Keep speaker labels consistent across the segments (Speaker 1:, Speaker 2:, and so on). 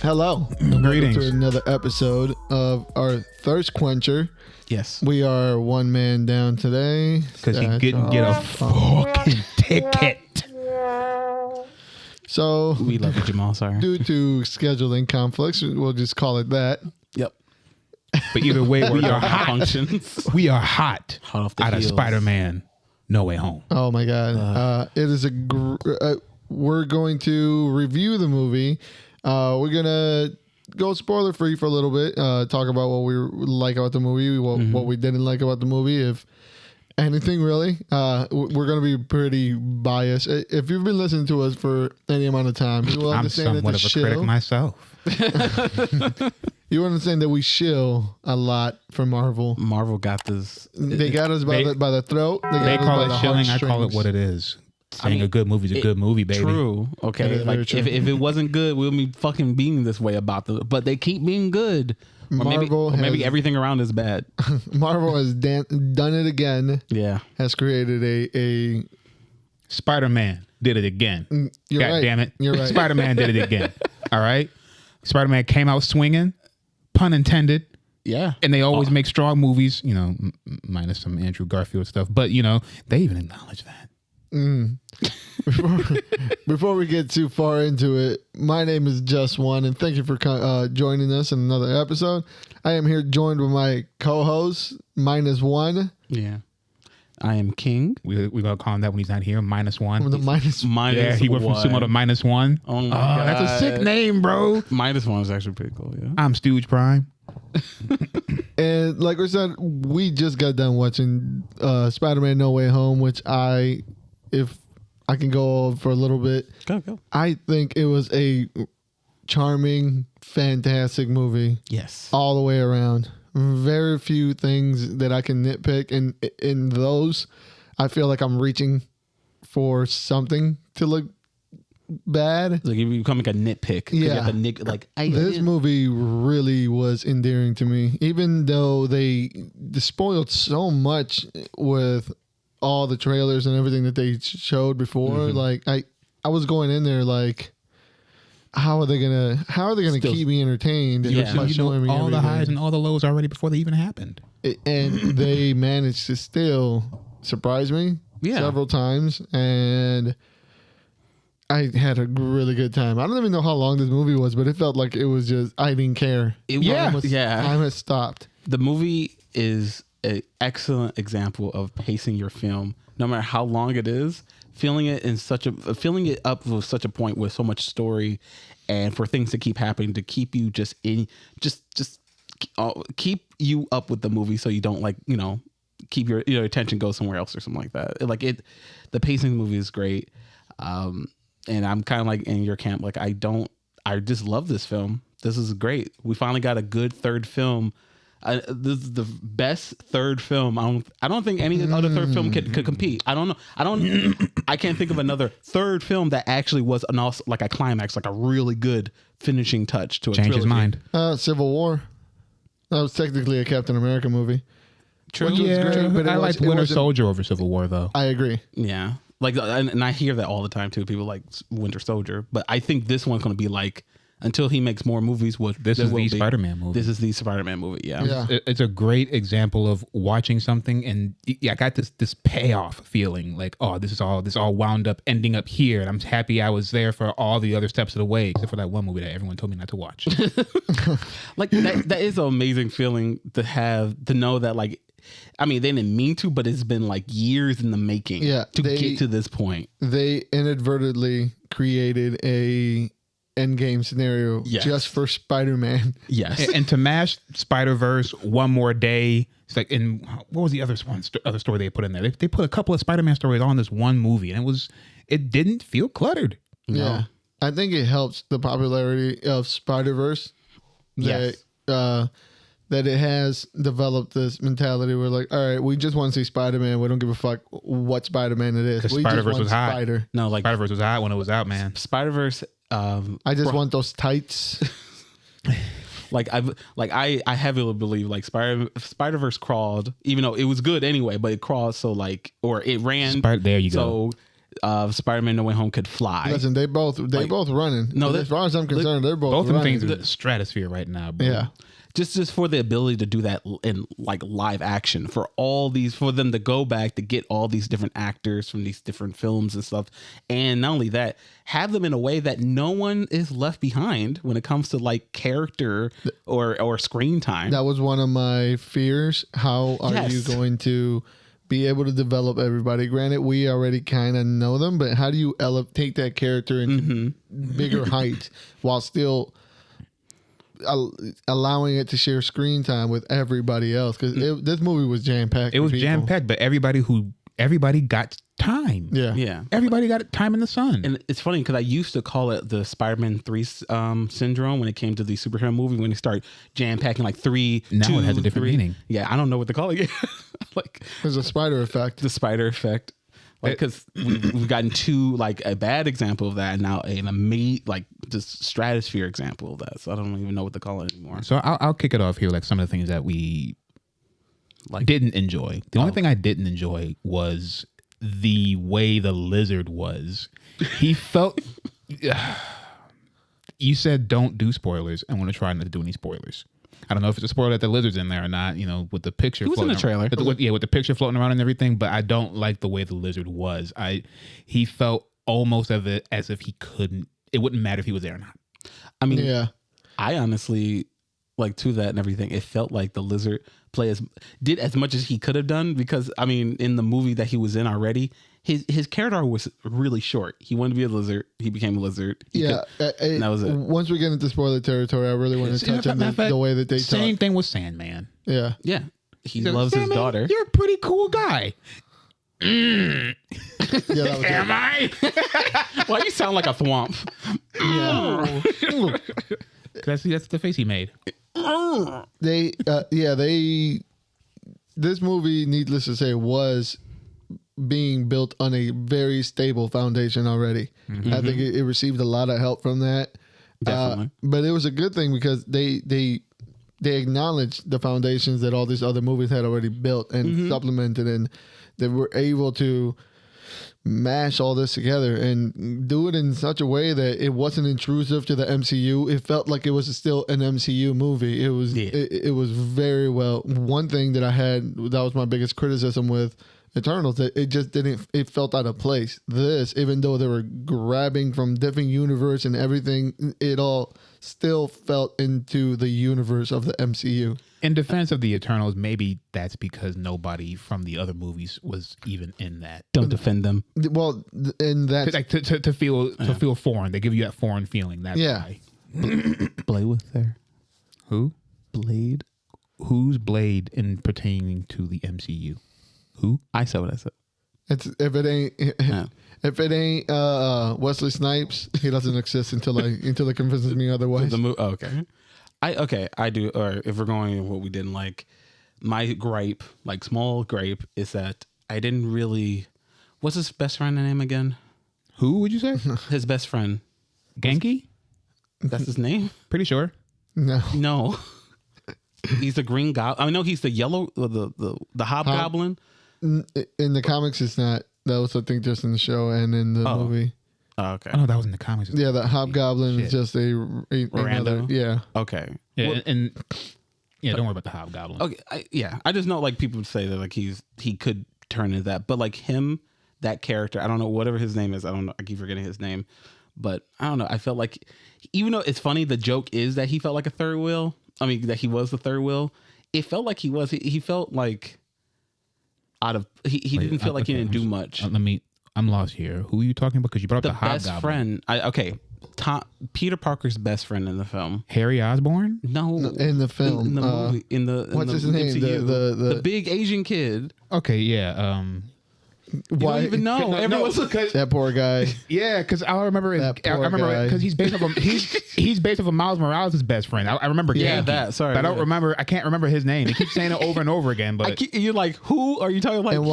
Speaker 1: Hello, and
Speaker 2: Greetings.
Speaker 1: welcome to another episode of our Thirst Quencher.
Speaker 2: Yes.
Speaker 1: We are one man down today
Speaker 2: Because he couldn't get a fucking ticket.
Speaker 1: So,
Speaker 3: We love you, Jamal. Sorry.
Speaker 1: due to scheduling conflicts, we'll just call it that.
Speaker 3: Yep.
Speaker 2: But either way, we are hot.
Speaker 3: Functions.
Speaker 2: We are hot
Speaker 3: Hot off the
Speaker 2: out of
Speaker 3: heels.
Speaker 2: Spider-Man No Way Home.
Speaker 1: Oh my God. It is we're going to review the movie. We're going to go spoiler free for a little bit. Talk about what we like about the movie, what we didn't like about the movie, if anything really. We're going to be pretty biased. If you've been listening to us for any amount of time, you will
Speaker 2: I'm
Speaker 1: understand
Speaker 2: somewhat
Speaker 1: that
Speaker 2: of a critic myself.
Speaker 1: you understand that we shill a lot for Marvel.
Speaker 3: Marvel got this.
Speaker 1: They got us by the throat.
Speaker 2: They
Speaker 1: got us
Speaker 2: call
Speaker 1: by
Speaker 2: it
Speaker 1: the
Speaker 2: shilling. I call it
Speaker 1: heartstrings.
Speaker 2: what it is. Saying
Speaker 3: mean,
Speaker 2: a good movie's a good movie, baby.
Speaker 3: True.
Speaker 1: That
Speaker 3: Okay.
Speaker 1: is very
Speaker 3: Like
Speaker 1: true.
Speaker 3: if it wasn't good, we'll be fucking being this way about the. But they keep being good. Or
Speaker 1: Marvel
Speaker 3: maybe
Speaker 1: has-
Speaker 3: everything around is bad.
Speaker 1: Marvel has done it again.
Speaker 3: Yeah.
Speaker 1: Has created a
Speaker 2: Spider-Man did it again.
Speaker 1: You're
Speaker 2: God
Speaker 1: right.
Speaker 2: damn it.
Speaker 1: You're right.
Speaker 2: Spider-Man did it again. All right? Spider-Man came out swinging, pun intended.
Speaker 3: Yeah.
Speaker 2: And they always make strong movies, minus some Andrew Garfield stuff. But, they even acknowledge that.
Speaker 1: Before we get too far into it, my name is Just One, and thank you for joining us in another episode. I am here joined with my co-host, -1.
Speaker 3: Yeah. I am King.
Speaker 2: We're going to call him that when he's not here, -1.
Speaker 1: With the minus.
Speaker 3: Minus
Speaker 2: Yeah, he went from
Speaker 3: one.
Speaker 2: sumo to -1.
Speaker 3: Oh my God.
Speaker 2: That's a sick name, bro.
Speaker 3: Minus one is actually pretty cool. Yeah.
Speaker 2: I'm Stooge Prime.
Speaker 1: And like we said, we just got done watching Spider-Man No Way Home, which if I can go for a little bit,
Speaker 3: Go.
Speaker 1: I think it was a charming, fantastic movie.
Speaker 3: Yes.
Speaker 1: All the way around. Very few things that I can nitpick, and in those, I feel like I'm reaching for something to look bad.
Speaker 3: Like you become like a nitpick. 'Cause you
Speaker 1: Yeah.
Speaker 3: have to like
Speaker 1: This movie really was endearing to me, even though they spoiled so much with all the trailers and everything that they showed before. Like I was going in there like, how are they gonna
Speaker 3: Still-
Speaker 1: keep me entertained?
Speaker 3: Yeah.
Speaker 1: by showing me
Speaker 2: all the
Speaker 1: everything?
Speaker 2: highs and all the lows already before they even happened.
Speaker 1: And they managed to still surprise me
Speaker 3: Yeah.
Speaker 1: several times, and I had a really good time. I don't even know how long this movie was, but it felt like it was just I didn't care.
Speaker 3: Yeah.
Speaker 1: Time has stopped.
Speaker 3: The movie is an excellent example of pacing your film, no matter how long it is. Filling it up with such a point with so much story, and for things to keep happening to keep you keep you up with the movie, so you don't keep your attention go somewhere else or something like that. The pacing of the movie is great, and I'm kind of like in your camp. Like I just love this film. This is great. We finally got a good third film. This is the best third film. I don't think any other third film could compete. I don't know. I can't think of another third film that actually was like a climax, like a really good finishing touch to a
Speaker 2: Change his
Speaker 3: trilogy.
Speaker 2: mind.
Speaker 1: Civil War. That was technically a Captain America movie.
Speaker 3: True.
Speaker 1: Which was great, but
Speaker 2: I like
Speaker 1: it
Speaker 2: Winter
Speaker 1: wasn't-
Speaker 2: Soldier over Civil War, though.
Speaker 1: I agree.
Speaker 3: Yeah. Like, and I hear that all the time too. People like Winter Soldier, but I think this one's going to be like, until he makes more movies,
Speaker 2: This is the Spider-Man movie.
Speaker 3: This is the Spider-Man movie. Yeah.
Speaker 1: Yeah.
Speaker 2: It's a great example of watching something, and I got this payoff feeling, like, oh, this all wound up ending up here, and I'm happy I was there for all the other steps of the way, except for that one movie that everyone told me not to watch.
Speaker 3: Like that is an amazing feeling to know that, like, I mean, they didn't mean to, but it's been like years in the making to get to this point.
Speaker 1: They inadvertently created a endgame scenario just for Spider-Man.
Speaker 3: Yes.
Speaker 2: and to mash Spider-Verse one more day, it's like, what was the other story they put in there? They put a couple of Spider-Man stories on this one movie, and it didn't feel cluttered.
Speaker 1: Yeah. I think it helps the popularity of Spider-Verse that that it has developed this mentality where, like, all right, we just want to see Spider-Man. We don't give a fuck what Spider-Man it is.
Speaker 2: Because
Speaker 1: We
Speaker 2: Spider-Verse
Speaker 1: just want
Speaker 2: was hot.
Speaker 1: Spider.
Speaker 3: No, like
Speaker 2: Spider-Verse was hot when it was out, man.
Speaker 3: Spider-Verse.
Speaker 1: I just want those tights.
Speaker 3: I heavily believe like Spider-Verse crawled, even though it was good anyway, but it crawled so like, or it ran.
Speaker 2: There you go.
Speaker 3: So Spider-Man No Way Home could fly.
Speaker 1: Listen, they both running.
Speaker 3: No,
Speaker 1: as far as I'm concerned, they're
Speaker 2: both
Speaker 1: running.
Speaker 2: of things are in the stratosphere right now, bro.
Speaker 1: Yeah.
Speaker 3: Just for the ability to do that in like live action, for them to go back to get all these different actors from these different films and stuff, and not only that, have them in a way that no one is left behind when it comes to like character or screen time.
Speaker 1: That was one of my fears. How are you going to be able to develop everybody? Granted, we already kind of know them, but how do you take that character into bigger heights while still allowing it to share screen time with everybody else? Because this movie was jam packed.
Speaker 2: It was jam packed, but everybody got time.
Speaker 3: Yeah.
Speaker 2: Everybody got time in the sun.
Speaker 3: And it's funny because I used to call it the Spider-Man 3 syndrome when it came to the superhero movie, when they start jam packing like 3.
Speaker 2: Now
Speaker 3: 2,
Speaker 2: it has a different
Speaker 3: 3.
Speaker 2: meaning.
Speaker 3: Yeah, I don't know what to call it. Like
Speaker 1: There's a spider effect.
Speaker 3: the spider effect. Like, because we've gotten 2, like a bad example of that, and now like just stratosphere example of that. So I don't even know what to call it anymore.
Speaker 2: So I'll kick it off here. Like some of the things that we didn't enjoy. The only thing I didn't enjoy was the way the lizard was. He felt. You said don't do spoilers. I'm going to try not to do any spoilers. I don't know if it's a spoiler that the lizard's in there or not, you know, with the picture.
Speaker 3: It was in the trailer.
Speaker 2: With the picture floating around and everything, but I don't like the way the lizard was. He felt almost as if he couldn't, it wouldn't matter if he was there or not.
Speaker 3: I mean,
Speaker 1: Yeah.
Speaker 3: I honestly, like, to that and everything, it felt like the lizard did as much as he could have done, because, I mean, in the movie that he was in already, his character was really short. He wanted to be a lizard. He became a lizard. And that was it.
Speaker 1: Once we get into spoiler territory, I really want to touch on the way that they talk.
Speaker 2: Same thing with Sandman.
Speaker 1: Yeah.
Speaker 3: Yeah. He loves his
Speaker 2: Sandman,
Speaker 3: daughter.
Speaker 2: You're a pretty cool guy.
Speaker 1: Yeah, that was
Speaker 2: Am I?
Speaker 3: Why you sound like a thwomp?
Speaker 2: That's the face he made.
Speaker 1: This movie, needless to say, was being built on a very stable foundation already.
Speaker 2: Mm-hmm.
Speaker 1: I think it received a lot of help from that.
Speaker 3: Definitely.
Speaker 1: But it was a good thing because they acknowledged the foundations that all these other movies had already built and supplemented, and they were able to mash all this together and do it in such a way that it wasn't intrusive to the MCU. It felt like it was still an MCU movie. It was it was very well. One thing that I had, that was my biggest criticism with Eternals, that it just didn't, it felt out of place. This, even though they were grabbing from different universe and everything, it all still felt into the universe of the MCU.
Speaker 2: In defense of the Eternals, maybe that's because nobody from the other movies was even in that.
Speaker 3: Don't defend them.
Speaker 1: Well, and that,
Speaker 2: Like to feel foreign. They give you that foreign feeling. That's why.
Speaker 3: Blade was there.
Speaker 2: Who?
Speaker 3: Blade?
Speaker 2: Who's Blade in pertaining to the MCU? Who?
Speaker 3: I said what I said.
Speaker 1: it's if it ain't Wesley Snipes, he doesn't exist until it convinces me otherwise.
Speaker 3: I do. Or if we're going with what we didn't like, my gripe, like small gripe, is that I didn't really. What's his best friend name again?
Speaker 2: Who would you say?
Speaker 3: His best friend.
Speaker 2: Genki?
Speaker 3: That's his name?
Speaker 2: Pretty sure.
Speaker 1: No.
Speaker 3: He's the green goblin. I know he's the yellow, the hobgoblin.
Speaker 1: In the comics, it's not. That was, I think, just in the show and in the movie.
Speaker 3: Oh, okay.
Speaker 2: Oh no, that was in the comics.
Speaker 1: Yeah, the hobgoblin is just another. Yeah.
Speaker 3: Okay.
Speaker 2: Yeah, and don't worry about the hobgoblin.
Speaker 3: Okay. I just know, like, people say that, like, he could turn into that, but like him, that character, I don't know, whatever his name is. I don't know. I keep forgetting his name, but I don't know. I felt like, even though it's funny, the joke is that he felt like a third wheel. I mean, that he was the third wheel. It felt like he was. He felt like out of. He didn't feel like he didn't do much.
Speaker 2: I'm lost here. Who are you talking about? Because you brought up the hobgoblin.
Speaker 3: Best friend. Peter Parker's best friend in the film.
Speaker 2: Harry Osborn?
Speaker 3: No,
Speaker 1: in the film.
Speaker 3: in the movie.
Speaker 1: What's his name?
Speaker 3: MCU. The big Asian kid.
Speaker 2: Okay, yeah.
Speaker 3: You don't even know.
Speaker 1: That poor guy.
Speaker 2: Yeah, because I remember because he's based off of Miles Morales' best friend. I remember.
Speaker 3: Yeah,
Speaker 2: Genki,
Speaker 3: that. Sorry,
Speaker 2: but I don't remember. I can't remember his name. They keep saying it over and over again. But
Speaker 3: you're like, who are you talking about?
Speaker 1: And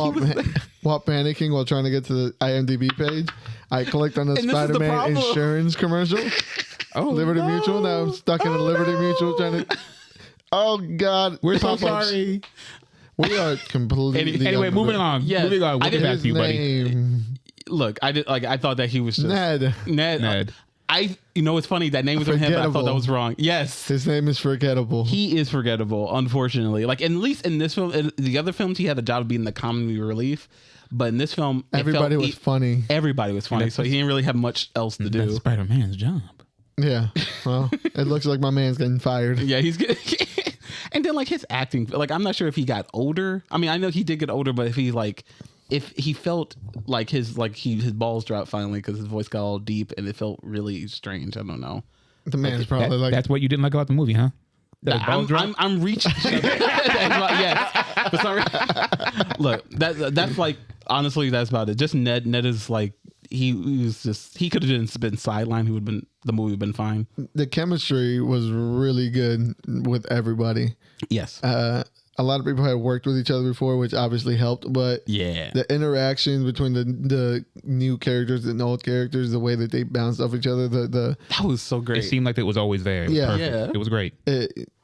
Speaker 1: while panicking, while trying to get to the IMDb page, I clicked on the Spider-Man insurance commercial.
Speaker 2: Oh,
Speaker 1: Liberty
Speaker 2: no.
Speaker 1: Mutual. Now I'm stuck in a Liberty Mutual trying to. Oh God,
Speaker 2: We're so
Speaker 1: pop-ups.
Speaker 2: sorry.
Speaker 1: We are completely.
Speaker 2: Anyway, moving on.
Speaker 3: Yes.
Speaker 2: Moving on. We'll
Speaker 3: I
Speaker 2: get
Speaker 3: did
Speaker 2: back
Speaker 1: His
Speaker 2: to you, buddy.
Speaker 1: name,
Speaker 3: Look, I thought that he was just
Speaker 1: Ned.
Speaker 3: Ned. It's funny that name was on him, but I thought that
Speaker 1: Forgettable.
Speaker 3: was wrong. Yes.
Speaker 1: His name is forgettable.
Speaker 3: He is forgettable, unfortunately. Like, at least in this film, in the other films, he had a job of being the comedy relief. But in this film,
Speaker 1: Everybody was funny.
Speaker 3: Everybody was funny, so he didn't really have much else to
Speaker 2: That's
Speaker 3: do.
Speaker 2: Spider-Man's job.
Speaker 1: Yeah. Well, it looks like my man's getting fired.
Speaker 3: Yeah, he's good. And then, like, his acting, like, I'm not sure if he got older. I mean, I know he did get older, but if he felt like his balls dropped finally because his voice got all deep and it felt really strange. I don't know.
Speaker 1: The man's probably like.
Speaker 2: That's what you didn't like about the movie, huh?
Speaker 3: I'm reaching. Yes. For some reason- Look, that's like, honestly, that's about it. Just Ned. Ned is like, he was just, he could have just been sidelined. The movie would have been fine.
Speaker 1: The chemistry was really good with everybody.
Speaker 3: Yes.
Speaker 1: A lot of people had worked with each other before, which obviously helped. But
Speaker 3: Yeah.
Speaker 1: the interaction between the new characters and old characters, the way that they bounced off each other, the
Speaker 3: That was so
Speaker 2: It
Speaker 3: great.
Speaker 2: seemed like it was always there. It was
Speaker 1: Yeah.
Speaker 2: perfect.
Speaker 3: Yeah.
Speaker 2: It was great.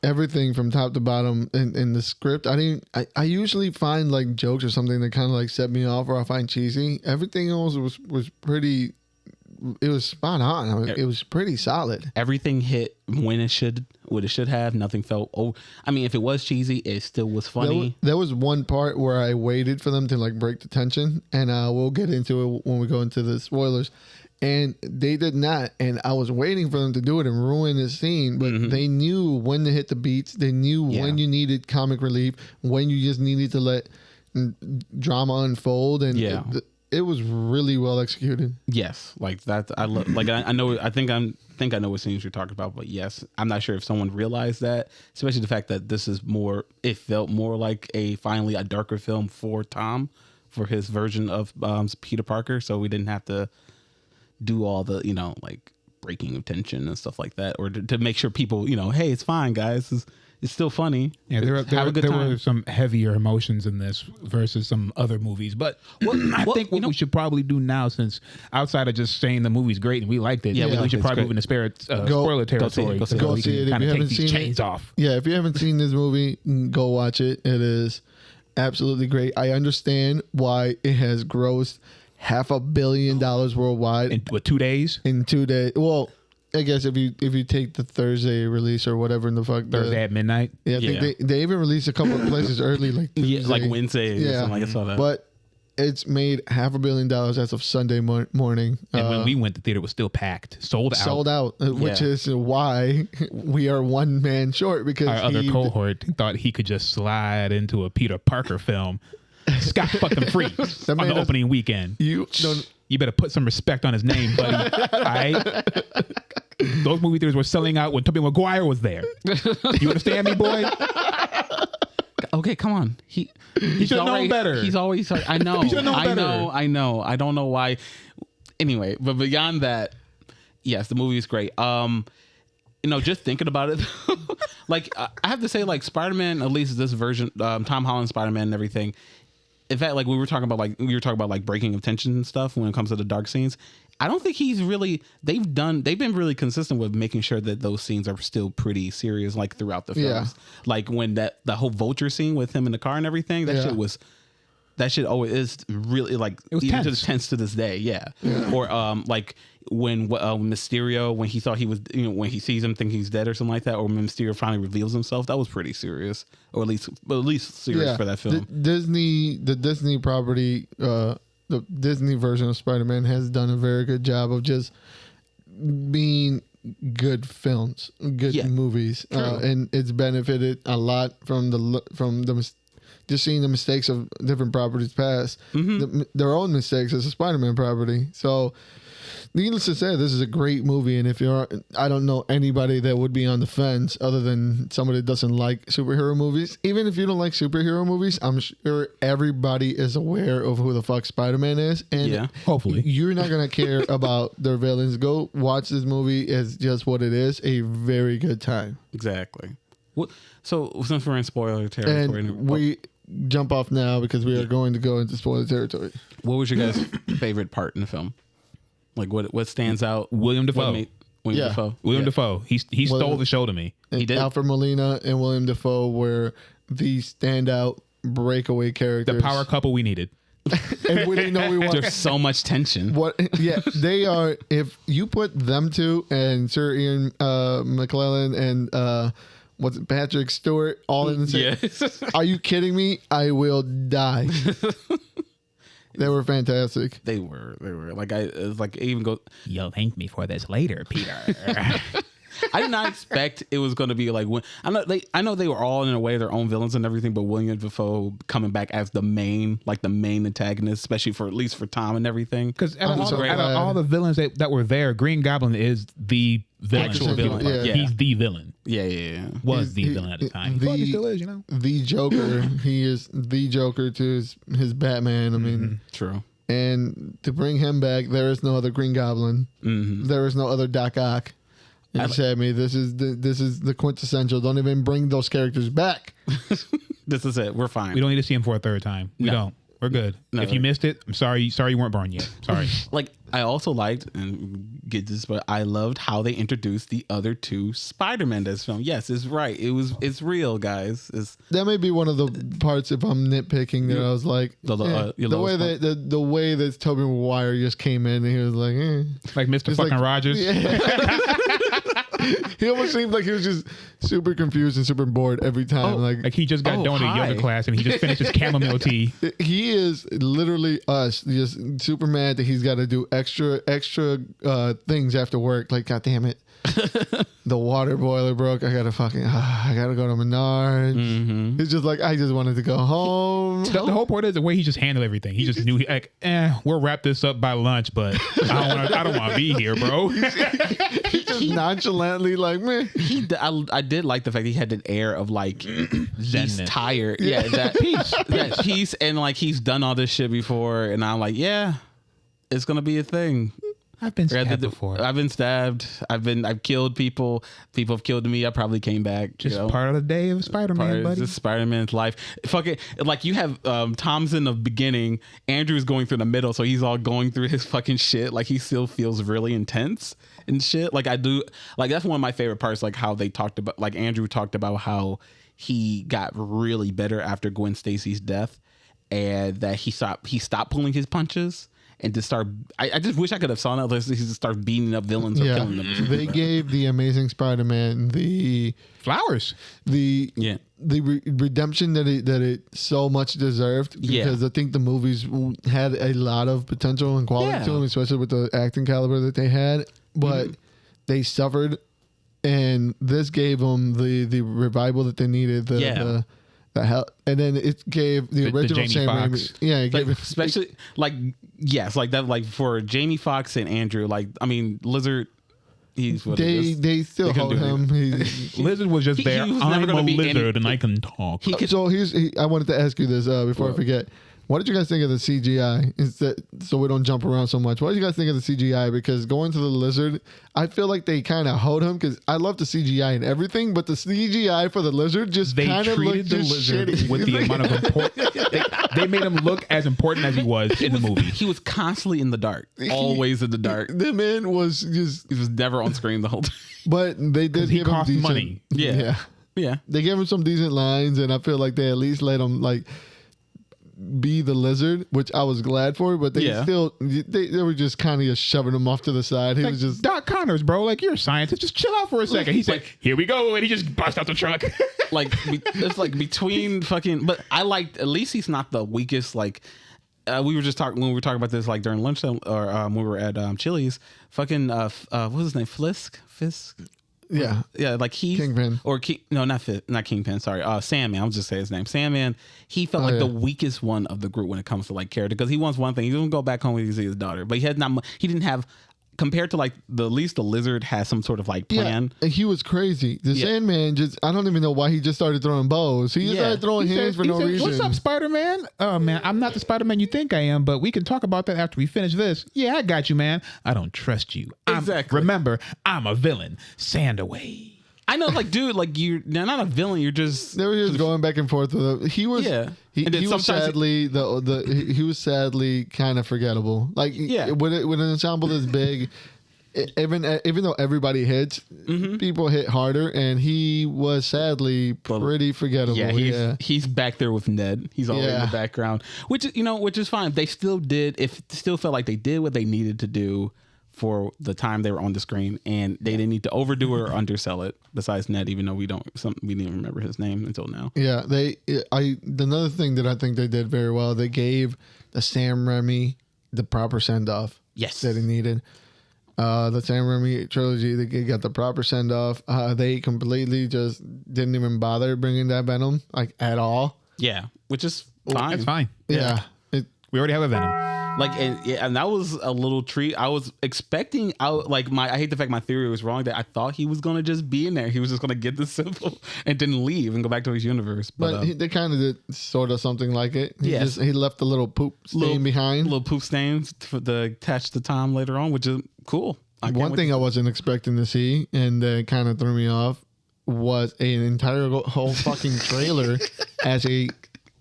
Speaker 1: everything from top to bottom in the script. I usually find like jokes or something that kind of like set me off or I find cheesy. Everything else was pretty. It was spot on. I mean, it was pretty solid.
Speaker 3: Everything hit when it should, what it should have. Nothing felt. Oh, I mean, if it was cheesy, it still was funny.
Speaker 1: There was one part where I waited for them to like break the tension, and we'll get into it when we go into the spoilers. And they did not, and I was waiting for them to do it and ruin the scene. But they knew when to hit the beats. They knew when you needed comic relief, when you just needed to let drama unfold, and it was really well executed.
Speaker 3: Yes, like that. I love. Like I know. I think I know what scenes you're talking about. But yes, I'm not sure if someone realized that. Especially the fact that this is more. It felt more like finally a darker film for Tom, for his version of Peter Parker. So we didn't have to do all the like breaking of tension and stuff like that, or to make sure people hey, it's fine, guys. It's still funny.
Speaker 2: Yeah, there were some heavier emotions in this versus some other movies. But I think what we should probably do now, since outside of just saying the movie's great and we liked it, we should probably move into spoiler territory.
Speaker 1: Go see it if you haven't seen
Speaker 2: chains
Speaker 1: it.
Speaker 2: Off.
Speaker 1: Yeah, if you haven't seen this movie, go watch it. It is absolutely great. I understand why it has grossed $500 million worldwide
Speaker 2: In 2 days?
Speaker 1: In 2 days. Well, I guess if you take the Thursday release or whatever in the fuck
Speaker 2: Thursday at midnight.
Speaker 1: Yeah, I think they even released a couple of places early, like Tuesday.
Speaker 3: like Wednesday.
Speaker 1: Yeah,
Speaker 3: Or something. Like I saw that.
Speaker 1: But it's made $500 million as of Sunday morning.
Speaker 2: And when we went, the theater was still packed, sold out.
Speaker 1: Which is why we are one man short, because
Speaker 2: Our other cohort thought he could just slide into a Peter Parker film scot fucking free on the opening weekend.
Speaker 1: You
Speaker 2: better put some respect on his name, buddy. All right? Those movie theaters were selling out when Tobey Maguire was there. You understand me, boy?
Speaker 3: Okay, come on. He
Speaker 2: should have known better.
Speaker 3: He's always. I know.
Speaker 2: He should have known better.
Speaker 3: I know. I don't know why. Anyway, but beyond that, yes, the movie is great. Just thinking about it, like I have to say, like Spider-Man, at least this version, Tom Holland Spider-Man and everything. In fact, like we were talking about, like breaking of tension and stuff when it comes to the dark scenes. I don't think he's really. They've been really consistent with making sure that those scenes are still pretty serious, like throughout the films.
Speaker 1: Yeah.
Speaker 3: Like when the whole Vulture scene with him in the car and everything. That shit always is really like
Speaker 2: it was
Speaker 3: even tense to this day. Yeah. Or like when Mysterio, when he thought he was, when he sees him think he's dead or something like that, or when Mysterio finally reveals himself, that was pretty serious, or at least serious for that film.
Speaker 1: The Disney property, the Disney version of Spider-Man has done a very good job of just being good films, good movies, and it's benefited a lot from the just seeing the mistakes of different properties past, their own mistakes as a Spider-Man property. So, needless to say, this is a great movie. And I don't know anybody that would be on the fence other than somebody that doesn't like superhero movies. Even if you don't like superhero movies, I'm sure everybody is aware of who the fuck Spider-Man is. And
Speaker 2: hopefully
Speaker 1: you're not going to care about their villains. Go watch this movie. It's just what it is. A very good time.
Speaker 3: Exactly. So since we're in spoiler territory,
Speaker 1: and we jump off now because we are going to go into spoiler territory.
Speaker 3: What was your guys' favorite part in the film? Like what stands out?
Speaker 2: William Dafoe.
Speaker 3: William Dafoe.
Speaker 2: William Dafoe. He stole the show to me.
Speaker 3: He did.
Speaker 1: Alfred Molina and William Dafoe were the standout breakaway characters.
Speaker 2: The power couple we needed.
Speaker 1: And we didn't know we wanted.
Speaker 3: There's so much tension.
Speaker 1: What? Yeah, they are. If you put them two and Sir Ian McKellen and what's it, Patrick Stewart all in the same.
Speaker 3: Yeah.
Speaker 1: Are you kidding me? I will die. They were fantastic.
Speaker 3: They were like it was like even go.
Speaker 2: You'll thank me for this later, Peter.
Speaker 3: I did not expect it was going to be like when I know they were all in a way their own villains and everything, but William Dafoe coming back as the main antagonist, especially for at least for Tom and everything.
Speaker 2: Because out of all the villains that were there, Green Goblin is the villain.
Speaker 1: Actual
Speaker 2: villain.
Speaker 1: yeah.
Speaker 2: He's the villain.
Speaker 3: Yeah.
Speaker 2: Was the villain at the time. He still is,
Speaker 1: The Joker. He is the Joker to his Batman. I mean,
Speaker 3: True.
Speaker 1: And to bring him back, there is no other Green Goblin.
Speaker 3: Mm-hmm.
Speaker 1: There is no other Doc Ock. And Sammy, this is the quintessential. Don't even bring those characters back.
Speaker 3: This is it. We're fine.
Speaker 2: We don't need to see him for a third time. We don't. We're good.
Speaker 3: No.
Speaker 2: If you missed it, I'm sorry. You weren't born yet. Sorry.
Speaker 3: Like I also liked and get this, but I loved how they introduced the other two Spider-Man to this film. Yes, it's right. It's real, guys.
Speaker 1: That may be one of the parts. If I'm nitpicking, that I was like, the way that Tobey Maguire just came in and he was like,
Speaker 2: like Mr. Fucking Rogers.
Speaker 1: Yeah. He almost seemed like he was just super confused and super bored every time.
Speaker 2: Like he just got done in yoga class and he just finished his chamomile tea.
Speaker 1: He is literally us, just super mad that he's got to do extra things after work. Like, God damn it. The water boiler broke. I gotta go to Menards.
Speaker 3: Mm-hmm.
Speaker 1: It's just like, I just wanted to go home.
Speaker 2: The whole point is the way he just handled everything. He just knew we'll wrap this up by lunch, but I don't want to be here, bro.
Speaker 1: He just nonchalantly like, man.
Speaker 3: I did like the fact he had an air of like he's tired. Yeah, that peace and like he's done all this shit before, and I'm like, yeah, it's gonna be a thing.
Speaker 2: I've been stabbed before.
Speaker 3: I've been stabbed. I've killed people. People have killed me. I probably came back.
Speaker 2: Just part of the day of Spider-Man, buddy.
Speaker 3: Just Spider-Man's life. Fuck it. Like you have Tom's in the beginning. Andrew's going through the middle, so he's all going through his fucking shit. Like he still feels really intense and shit. Like I do. Like that's one of my favorite parts. Like how they talked about. Like Andrew talked about how he got really better after Gwen Stacy's death, and that he stopped pulling his punches. And to start, I just wish I could have saw that. He just start beating up villains or killing them.
Speaker 1: They gave the Amazing Spider-Man the
Speaker 2: flowers,
Speaker 1: the redemption that it so much deserved. Because I think the movies had a lot of potential and quality to them, especially with the acting caliber that they had. But they suffered, and this gave them the revival that they needed. The hell, and then it gave the original Sam Raimi. Yeah, it gave
Speaker 3: especially like like that, like for Jamie Foxx and Andrew. Like I mean, Lizard. He's what
Speaker 1: they still hold him.
Speaker 2: Lizard was just there. I'm a lizard and I can talk.
Speaker 1: I wanted to ask you this before I forget. What did you guys think of the CGI? So we don't jump around so much. What did you guys think of the CGI? Because going to the lizard, I feel like they kind of hold him because I love the CGI and everything, but the CGI for the lizard just kind of looked the lizard
Speaker 2: shitty. With the amount of importance. They made him look as important as he was in the movie.
Speaker 3: He was constantly in the dark, always in the dark.
Speaker 1: The man was just...
Speaker 3: He was never on screen the whole time.
Speaker 1: But they did give him decent
Speaker 2: money.
Speaker 3: Yeah.
Speaker 1: They gave him some decent lines, and I feel like they at least let him like be the lizard, which I was glad for, but they were just kind of just shoving him off to the side. He was just
Speaker 2: Doc Connors, bro. Like, you're a scientist. Just chill out for a second. He's like, here we go, and he just busts out the truck.
Speaker 3: Like it's like between fucking. But I liked at least he's not the weakest. Like we were just talking when we were talking about this like during lunchtime or when we were at Chili's. Fucking what was his name? Fisk.
Speaker 1: Yeah,
Speaker 3: like he
Speaker 1: Kingpin
Speaker 3: or not Kingpin. Sorry, Sandman. I'll just say his name. Sandman. He felt like the weakest one of the group when it comes to like character because he wants one thing. He doesn't go back home and see his daughter, but he didn't have compared to like at least the lizard has some sort of like plan.
Speaker 1: Yeah, he was crazy. The Sandman I don't even know why he just started throwing bows. He just started throwing hands for no reason.
Speaker 2: What's up, Spider-Man? Oh man, I'm not the Spider-Man you think I am, but we can talk about that after we finish this. Yeah, I got you, man. I don't trust you. Remember, I'm a villain. Sand away.
Speaker 3: I know, like, dude, like you're not a villain. You're just
Speaker 1: they were just going back and forth with it. He was he was sadly he was sadly kind of forgettable. Like when an ensemble is big, even though everybody hits, people hit harder, and he was sadly pretty forgettable.
Speaker 3: Yeah, he's back there with Ned. He's all in the background, which is fine. They still felt like they did what they needed to do for the time they were on the screen, and they didn't need to overdo it or undersell it. Besides Ned, even though we didn't even remember his name until now.
Speaker 1: Yeah, another thing that I think they did very well, they gave the Sam Raimi the proper send off.
Speaker 3: Yes,
Speaker 1: that he needed. The Sam Raimi trilogy, they got the proper send off. They completely just didn't even bother bringing that Venom at all.
Speaker 3: Yeah, which is fine.
Speaker 2: That's fine.
Speaker 1: Yeah.
Speaker 2: We already have a Venom.
Speaker 3: And that was a little treat. I was expecting I hate the fact my theory was wrong, that I thought he was gonna just be in there. He was just gonna get the symbol and didn't leave and go back to his universe. But
Speaker 1: they kind of did sort of something like it. He left a little poop stain behind.
Speaker 3: Little poop stains to attach to Tom later on, which is cool.
Speaker 1: One thing I wasn't expecting to see, and kind of threw me off, was an entire whole fucking trailer as a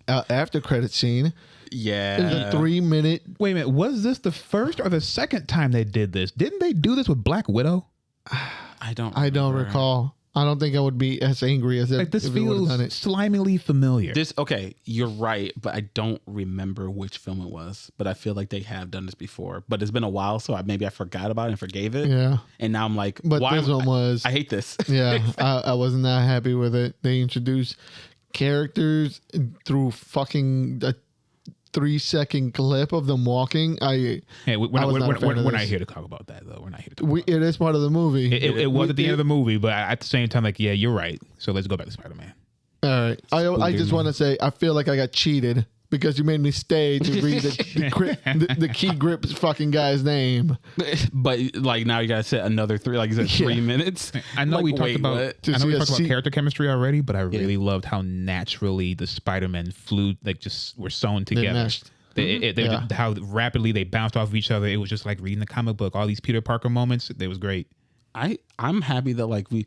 Speaker 1: after credit scene.
Speaker 3: Yeah.
Speaker 1: It was a 3-minute.
Speaker 2: Wait a minute. Was this the first or the second time they did this? Didn't they do this with Black Widow?
Speaker 3: I don't
Speaker 1: recall. I don't think I would be as angry as if
Speaker 2: this
Speaker 1: if we would have
Speaker 2: feels
Speaker 1: done it.
Speaker 2: slimily familiar.
Speaker 3: Okay, you're right, but I don't remember which film it was. But I feel like they have done this before. But it's been a while, so maybe I forgot about it and forgave it.
Speaker 1: Yeah.
Speaker 3: And now I'm like,
Speaker 1: but
Speaker 3: why?
Speaker 1: This one was.
Speaker 3: I hate this.
Speaker 1: Yeah, I wasn't that happy with it. They introduced characters through fucking a 3-second clip of them walking.
Speaker 2: We're not here to talk about that, though. We're not here to talk about
Speaker 1: it is part of the movie.
Speaker 2: It was at the end of the movie, but at the same time, yeah, you're right. So let's go back to Spider-Man.
Speaker 1: All right. I just want to say, I feel like I got cheated because you made me stay to read the key grip fucking guy's name.
Speaker 3: But now you gotta set another 3 minutes.
Speaker 2: I know we talked about character chemistry already, but I really loved how naturally the Spider-Men flew, just were sewn together. How rapidly they bounced off of each other. It was just like reading the comic book. All these Peter Parker moments, it was great.
Speaker 3: I'm happy that we.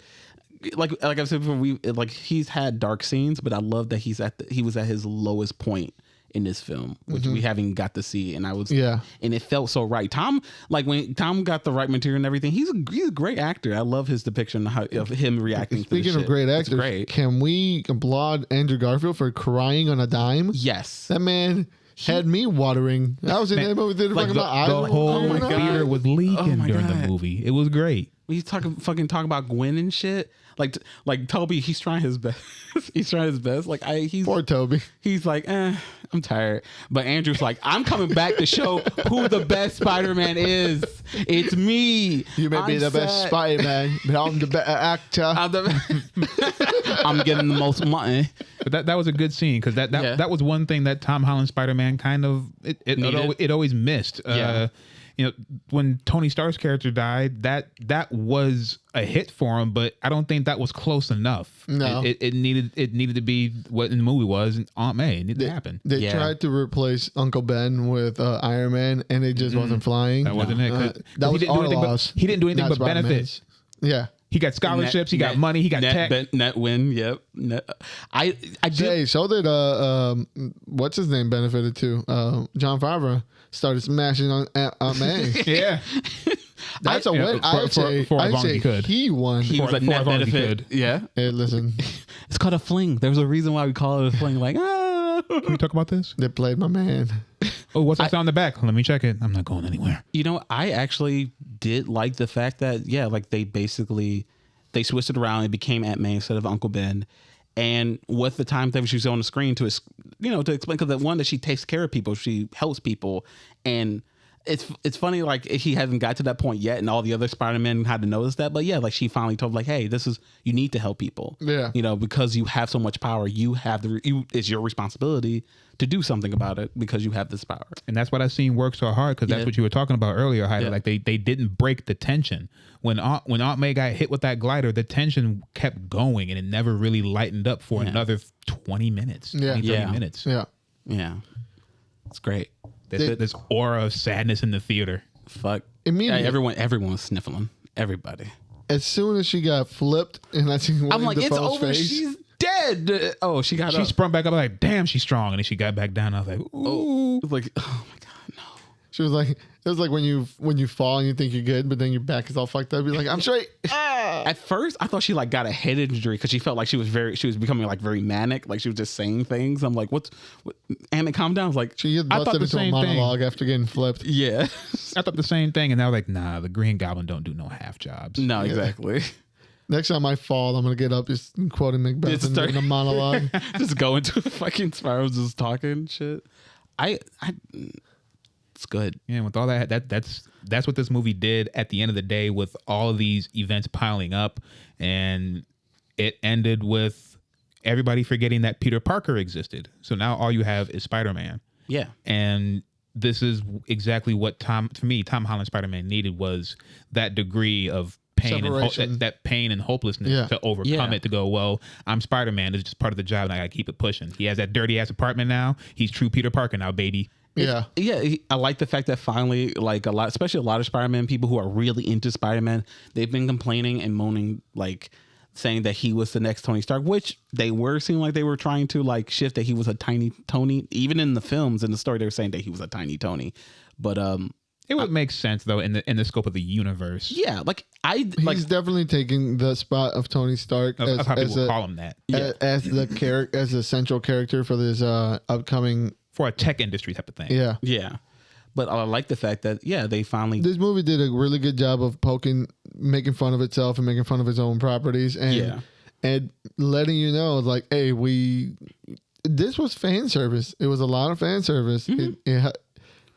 Speaker 3: Like I've said before, he's had dark scenes, but I love that he was at his lowest point in this film, which we haven't got to see, and and it felt so right. Tom, when Tom got the right material and everything, he's a great actor. I love his depiction of him reacting.
Speaker 1: Speaking of great actors, can we applaud Andrew Garfield for crying on a dime?
Speaker 3: Yes,
Speaker 1: that man had me watering. I was in that movie.
Speaker 2: The whole theater was leaking during the movie. It was great.
Speaker 3: He's talk about Gwen and shit. Like Toby, he's trying his best. He's trying his best.
Speaker 1: Poor Toby.
Speaker 3: He's like, I'm tired. But Andrew's like, I'm coming back to show who the best Spider-Man is. It's me.
Speaker 1: You may be the best Spider-Man, but I'm the better actor.
Speaker 3: I'm getting the most money.
Speaker 2: But that was a good scene because that was one thing that Tom Holland Spider-Man kind of it always missed. When Tony Stark's character died, that was a hit for him, but I don't think that was close enough.
Speaker 1: No,
Speaker 2: it needed to be what in the movie was Aunt May. It needed to happen.
Speaker 1: They tried to replace Uncle Ben with Iron Man, and it just wasn't flying.
Speaker 2: That wasn't it.
Speaker 1: That was our loss.
Speaker 2: He didn't do anything but benefit.
Speaker 1: Yeah.
Speaker 2: He got scholarships. He got money. He got tech.
Speaker 3: Net win. Yep. I
Speaker 1: did. So did what's his name benefited too? John Favreau started smashing on May.
Speaker 2: Yeah.
Speaker 1: That's a win. I'd say he won.
Speaker 3: He was a net benefit. Yeah.
Speaker 1: Hey, listen.
Speaker 3: It's called a fling. There's a reason why we call it a fling.
Speaker 2: Can we talk about this?
Speaker 1: They played my man.
Speaker 2: Oh, what's that on the back? Let me check it. I'm not going anywhere.
Speaker 3: I actually did like the fact that, they switched it around and became Aunt May instead of Uncle Ben. And with the time that she was on the screen to explain, because the one that she takes care of people, she helps people. And it's funny, he hasn't got to that point yet, and all the other Spider-Men had to notice that. But she finally told hey, you need to help people.
Speaker 1: Yeah.
Speaker 3: Because you have so much power, it's your responsibility to do something about it because you have this power.
Speaker 2: And that's why that scene works so hard, because that's what you were talking about earlier, Heidi. They didn't break the tension. When Aunt May got hit with that glider, the tension kept going, and it never really lightened up for another 20 minutes, 30 minutes.
Speaker 1: Yeah.
Speaker 3: Yeah. It's great.
Speaker 2: There's this aura of sadness in the theater.
Speaker 3: Fuck.
Speaker 1: Immediately.
Speaker 3: Everyone was sniffling. Everybody.
Speaker 1: As soon as she got flipped, and I see
Speaker 3: I'm like, it's over. Face, she's dead. Oh, she got
Speaker 2: She sprung back up like, damn, she's strong. And then she got back down. I was like, ooh.
Speaker 3: Oh my God, no.
Speaker 1: She was like, it was like when you fall and you think you're good, but then your back is all fucked up. You're like, I'm straight.
Speaker 3: At first, I thought she like got a head injury because she felt like she was becoming like very manic, like she was just saying things. I'm like, what? Anna, calm down. I was like,
Speaker 1: She gets
Speaker 2: I thought
Speaker 1: busted
Speaker 2: the
Speaker 1: into a
Speaker 2: same thing.
Speaker 1: monologue after getting flipped.
Speaker 3: yeah,
Speaker 2: I thought the same thing, and now like, nah, the Green Goblin don't do no half jobs.
Speaker 3: no, exactly.
Speaker 1: Next time I fall, I'm gonna get up just quoting Macbeth
Speaker 3: Just
Speaker 1: and
Speaker 3: start-
Speaker 1: doing a monologue.
Speaker 3: Just go into a fucking spiral, just talking shit. It's good.
Speaker 2: Yeah, with all that's what this movie did at the end of the day with all of these events piling up, and it ended with everybody forgetting that Peter Parker existed. So now all you have is Spider-Man.
Speaker 3: Yeah.
Speaker 2: And this is exactly what Tom Holland Spider-Man needed, was that degree of pain
Speaker 1: Separation.
Speaker 2: and that pain and hopelessness
Speaker 1: Yeah.
Speaker 2: to overcome it, to go, well, I'm Spider-Man. It's just part of the job and I gotta keep it pushing. He has that dirty ass apartment now. He's true Peter Parker now, baby.
Speaker 1: Yeah.
Speaker 3: I like the fact that finally, like especially a lot of Spider-Man people who are really into Spider-Man, they've been complaining and moaning, like saying that he was the next Tony Stark, which they were seeming like they were trying to like shift that he was a tiny Tony. Even in the films, in the story, they were saying that he was a tiny Tony. But
Speaker 2: It would make sense though in the scope of the universe.
Speaker 3: yeah, like
Speaker 1: He's definitely taking the spot of Tony Stark
Speaker 2: Of how people call him that.
Speaker 1: as the central character for this upcoming.
Speaker 2: For a tech industry type of thing.
Speaker 1: Yeah.
Speaker 3: yeah. But I like the fact that they finally
Speaker 1: This movie did a really good job of making fun of itself and making fun of its own properties, and letting you know, like, hey, this was fan service. It was a lot of fan service.
Speaker 3: Mm-hmm.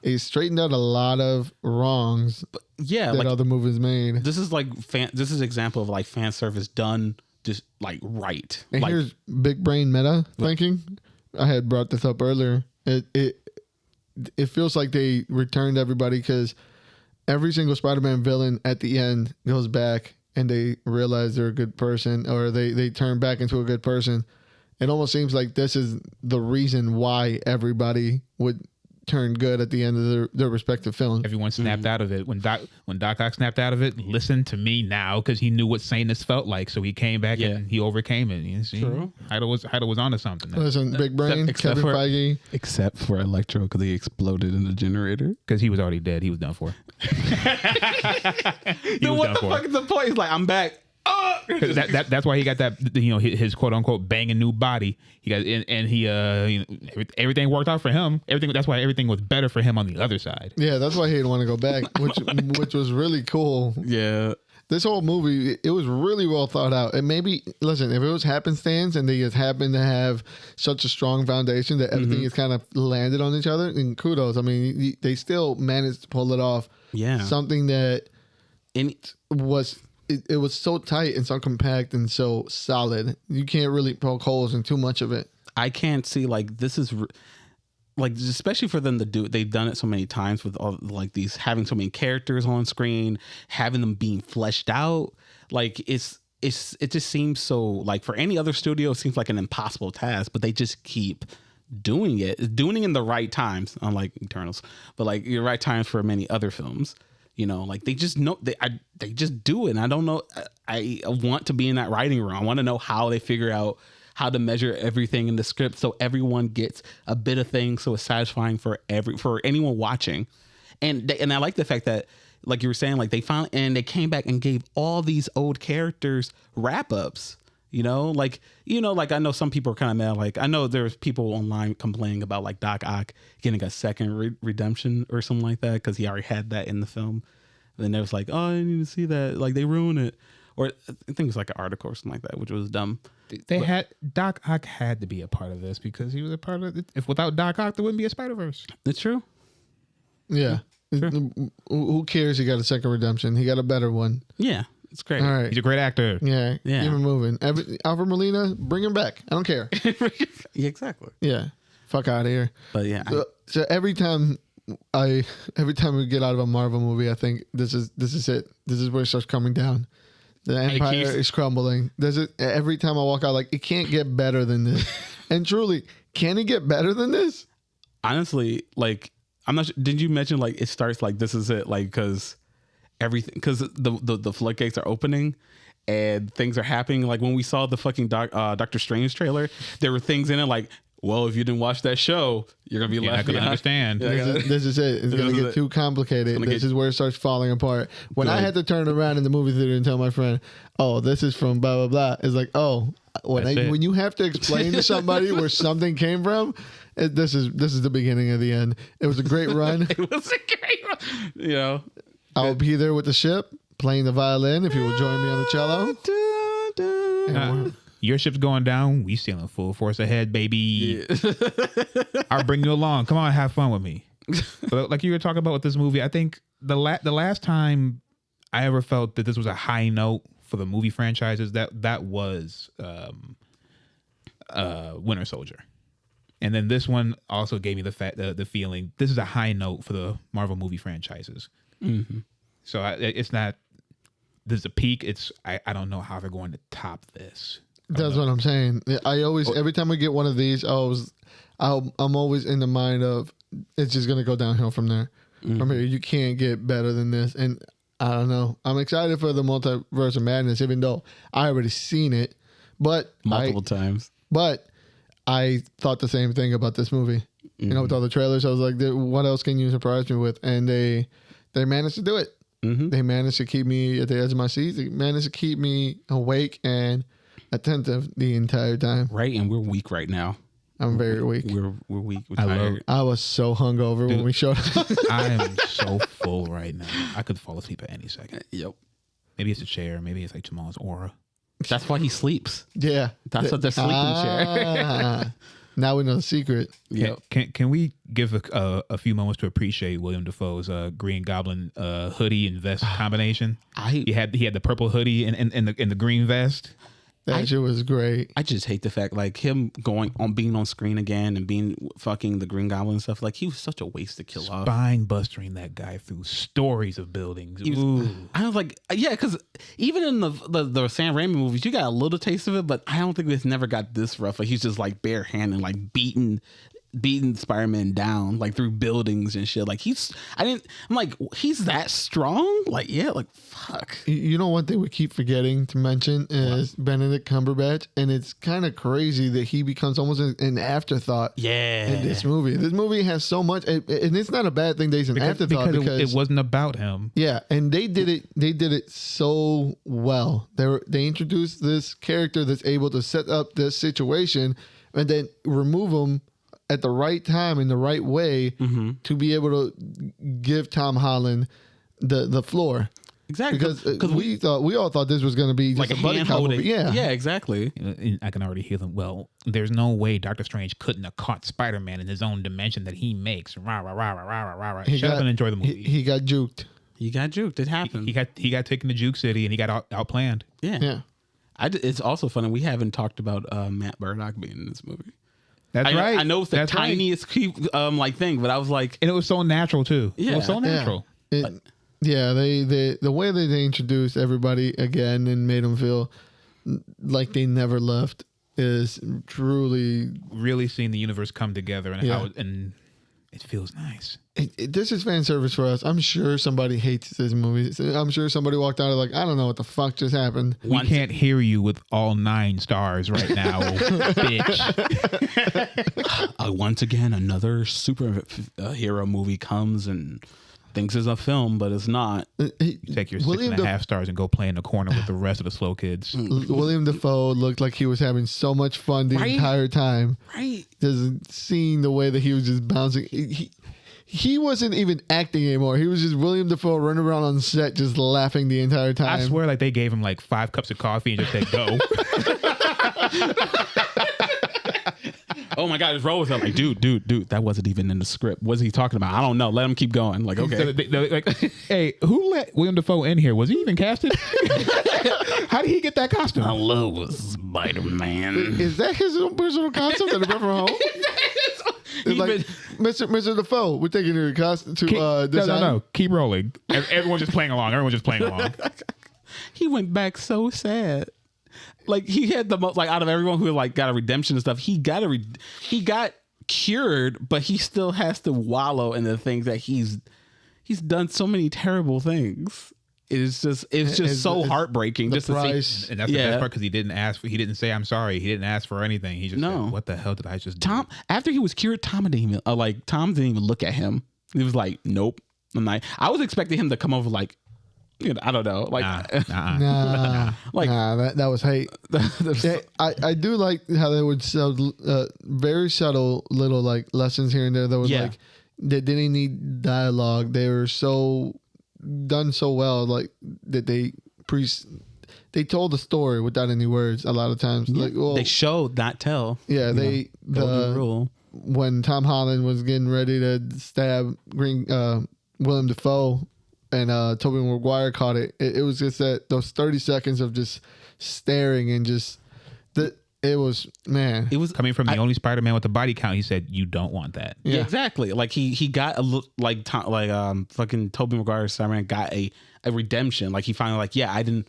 Speaker 1: It straightened out a lot of wrongs that
Speaker 3: like
Speaker 1: other movies made.
Speaker 3: this is like this is example of like fan service done just like right.
Speaker 1: And
Speaker 3: like
Speaker 1: here's big brain meta thinking. I had brought this up earlier. It feels like they returned everybody because every single Spider-Man villain at the end goes back and they realize they're a good person, or they turn back into a good person. It almost seems like this is the reason why everybody would turn good at the end of their respective films.
Speaker 2: Everyone snapped out of it. When Doc Ock snapped out of it, listen to me now, because he knew what saneness felt like. So he came back and he overcame it. You see,
Speaker 3: True.
Speaker 2: Heido was onto something.
Speaker 1: Listen, big brain,
Speaker 3: except
Speaker 1: Kevin
Speaker 3: for-
Speaker 1: Feige.
Speaker 3: except for Electro because he exploded in the generator.
Speaker 2: Because he was already dead. He was done for.
Speaker 3: Then what the fuck is the point? He's like, I'm back.
Speaker 2: 'Cause that's why he got that, his quote unquote banging new body. He got and he everything worked out for him. That's why everything was better for him on the other side.
Speaker 1: Yeah, that's why he didn't want to go back, which was really cool.
Speaker 3: Yeah.
Speaker 1: This whole movie, it was really well thought out. And maybe, listen, if it was happenstance and they just happened to have such a strong foundation that everything is kind of landed on each other, then kudos. I mean, they still managed to pull it off.
Speaker 3: Yeah.
Speaker 1: Something that
Speaker 3: And
Speaker 1: was, it was so tight and so compact and so solid. You can't really poke holes in too much of it.
Speaker 3: I can't see like this is like, especially for them to do, they've done it so many times with all like these, having so many characters on screen, having them being fleshed out. Like it just seems so, like for any other studio, it seems like an impossible task, but they just keep doing it in the right times, unlike Eternals, but like the right times for many other films. Like they just know they just do it. And I don't know. I want to be in that writing room. I want to know how they figure out how to measure everything in the script so everyone gets a bit of things, so it's satisfying for anyone watching. And I like the fact that, like you were saying, like they came back and gave all these old characters wrap ups. Like I know some people are kind of mad. Like I know there's people online complaining about like Doc Ock getting a second redemption or something like that because he already had that in the film. And then there was like, oh, I need to see that. Like they ruin it. Or I think it was like an article or something like that, which was dumb.
Speaker 2: Doc Ock had to be a part of this because he was a part of it. If without Doc Ock, there wouldn't be a Spider-Verse.
Speaker 3: It's true.
Speaker 1: Yeah. Who cares? He got a second redemption. He got a better one.
Speaker 3: Yeah, it's great.
Speaker 1: All right.
Speaker 2: He's a great actor.
Speaker 1: Yeah.
Speaker 3: Yeah.
Speaker 1: Keep him moving. Alfred Molina, bring him back. I don't care.
Speaker 3: Yeah, exactly.
Speaker 1: Yeah. Fuck out of here.
Speaker 3: But yeah,
Speaker 1: So every time we get out of a Marvel movie, I think this is it. This is where it starts coming down. The empire is crumbling. Every time I walk out, like, it can't get better than this. And truly, can it get better than this?
Speaker 3: honestly, like, I'm not sure, did you mention like it starts like this is it, like because the floodgates are opening and things are happening. Like when we saw the fucking Doctor Strange trailer, there were things in it like well, if you didn't watch that show, you're gonna be
Speaker 2: You're not
Speaker 3: left
Speaker 2: gonna
Speaker 3: behind.
Speaker 2: understand.
Speaker 1: This is it. It's going to get too complicated. This is where it starts falling apart. When I had to turn around in the movie theater and tell my friend, oh, this is from blah, blah, blah. It's like, oh, when you have to explain to somebody where something came from, this is the beginning of the end. It was a great run.
Speaker 3: It was a great run. You know.
Speaker 1: I'll be there with the ship, playing the violin if you will join me on the cello.
Speaker 2: Your ship's going down. We sailing full force ahead, baby.
Speaker 3: Yeah.
Speaker 2: I'll bring you along. Come on, have fun with me. But like you were talking about with this movie, I think the last time I ever felt that this was a high note for the movie franchises, that was Winter Soldier. And then this one also gave me the feeling this is a high note for the Marvel movie franchises.
Speaker 3: Mm-hmm.
Speaker 2: So it's not. This is a peak. I don't know how they're going to top this.
Speaker 1: That's what I'm saying. I always, every time we get one of these, I'm always in the mind of it's just gonna go downhill from there. From here, you can't get better than this. And I don't know. I'm excited for the Multiverse of Madness, even though I already seen it, but
Speaker 3: multiple times.
Speaker 1: But I thought the same thing about this movie. You know, with all the trailers, I was like, what else can you surprise me with? And they managed to do it. They managed to keep me at the edge of my seat. They managed to keep me awake and attentive the entire time.
Speaker 3: Right, and we're weak right now.
Speaker 1: I'm very weak.
Speaker 3: We're weak. We're tired.
Speaker 1: I was so hungover when we showed up.
Speaker 2: I am so full right now. I could fall asleep at any second.
Speaker 3: Yep.
Speaker 2: Maybe it's a chair. Maybe it's like Jamal's aura.
Speaker 3: That's why he sleeps.
Speaker 1: Yeah.
Speaker 3: That's what the sleeping chair.
Speaker 1: Now we know the secret.
Speaker 3: Yep.
Speaker 2: Can we give a few moments to appreciate William Dafoe's Green Goblin hoodie and vest combination? He had the purple hoodie and the green vest.
Speaker 1: That shit was great.
Speaker 3: I just hate the fact, like, him being on screen again and being fucking the Green Goblin and stuff. Like, he was such a waste to kill off.
Speaker 2: Spine bustering that guy through stories of buildings.
Speaker 3: I was like, yeah, because even in the Sam Raimi movies, you got a little taste of it, but I don't think it's never got this rough. Like, he's just like barehanded, like beating Spider-Man down, like through buildings and shit. Like, I'm like, he's that strong? Like, yeah, like, fuck.
Speaker 1: You know, one thing we keep forgetting to mention is Benedict Cumberbatch, and it's kind of crazy that he becomes almost an afterthought.
Speaker 3: Yeah.
Speaker 1: In this movie. This movie has so much, and it's not a bad thing that he's an afterthought because
Speaker 2: it wasn't about him.
Speaker 1: Yeah, and they did it so well. They introduced this character that's able to set up this situation and then remove him at the right time in the right way to be able to give Tom Holland the floor.
Speaker 3: Exactly,
Speaker 1: because we all thought this was going to be just
Speaker 3: like
Speaker 1: a buddy cop movie. Yeah,
Speaker 3: exactly.
Speaker 2: I can already hear them. Well, there's no way Doctor Strange couldn't have caught Spider-Man in his own dimension that he makes. Rah rah rah rah rah rah rah. Shut up and enjoy the movie.
Speaker 1: He got juked.
Speaker 3: He got juked. It happened.
Speaker 2: He got taken to Juke City and he got outplanned.
Speaker 3: Yeah. It's also funny. We haven't talked about Matt Murdock being in this movie.
Speaker 2: That's right.
Speaker 3: I know it's the tiniest like thing, but I was like,
Speaker 2: and it was so natural too. Yeah, it was so natural.
Speaker 1: The way that they introduced everybody again and made them feel like they never left is truly
Speaker 2: really seeing the universe come together and how it feels nice.
Speaker 1: This is fan service for us. I'm sure somebody hates this movie. I'm sure somebody walked out of like, I don't know what the fuck just happened.
Speaker 2: We can't hear you with all 9 stars right now, bitch.
Speaker 3: Once again, another superhero movie comes and thinks it's a film, but it's not.
Speaker 2: You take your 6.5 stars and go play in the corner with the rest of the slow kids.
Speaker 1: William Dafoe looked like he was having so much fun the entire time.
Speaker 3: Right.
Speaker 1: Just seeing the way that he was just bouncing. He wasn't even acting anymore. He was just William Dafoe running around on set just laughing the entire time.
Speaker 2: I swear like they gave him like 5 cups of coffee and just said, go.
Speaker 3: Oh my God, his role was like, dude, that wasn't even in the script. What's he talking about? I don't know. Let him keep going. Like, okay.
Speaker 2: Like, hey, who let William Dafoe in here? Was he even casted? How did he get that costume?
Speaker 3: Hello, Spider-Man.
Speaker 1: Is that his own personal costume that he brought from home? It's like, Mr. Dafoe, we're taking your costume to design.
Speaker 2: No. Keep rolling. Everyone's just playing along.
Speaker 3: He went back so sad. Like, he had the most, like, out of everyone who like got a redemption and stuff, he got cured, but he still has to wallow in the things that he's done so many terrible things. it's just so heartbreaking.
Speaker 1: The
Speaker 3: just to
Speaker 1: price.
Speaker 3: see,
Speaker 2: And that's the best part because he didn't say I'm sorry. He didn't ask for anything. He just said, what the hell did I just do?
Speaker 3: Tom, after he was cured, Tom didn't even look at him. He was like, nope. I'm like, I was expecting him to come over like, I don't know, like,
Speaker 1: that was hate. Yeah, I do like how they would sell very subtle little like lessons here and there. That was like they didn't need dialogue. They were so done so well, like that they told the story without any words. A lot of times, like
Speaker 3: they showed, not tell.
Speaker 1: Yeah, the rule. When Tom Holland was getting ready to stab Willem Dafoe. And Tobey Maguire caught it. It was just that those 30 seconds of just staring and just that. It was, man.
Speaker 2: It was coming from the only Spider-Man with the body count. He said, "You don't want that."
Speaker 3: Yeah, exactly. Like he got a look like fucking Tobey Maguire's Spider-Man got a redemption. Like he finally I didn't.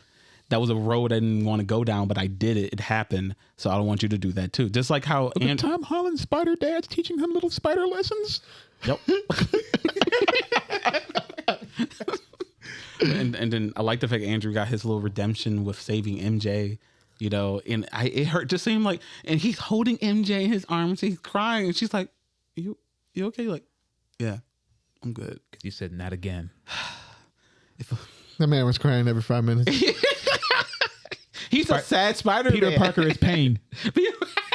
Speaker 3: That was a road I didn't want to go down, but I did it. It happened. So I don't want you to do that too. Just like how
Speaker 2: Tom Holland's Spider Dad's teaching him little spider lessons.
Speaker 3: Yep. and then I like the fact Andrew got his little redemption with saving MJ, and it hurt just seemed like, and he's holding MJ in his arms, he's crying, and she's like, you okay? Like, yeah, I'm good.
Speaker 2: Because he said, not again.
Speaker 1: That man was crying every 5 minutes.
Speaker 3: He's a sad Spider-Man.
Speaker 2: Peter Parker is pain.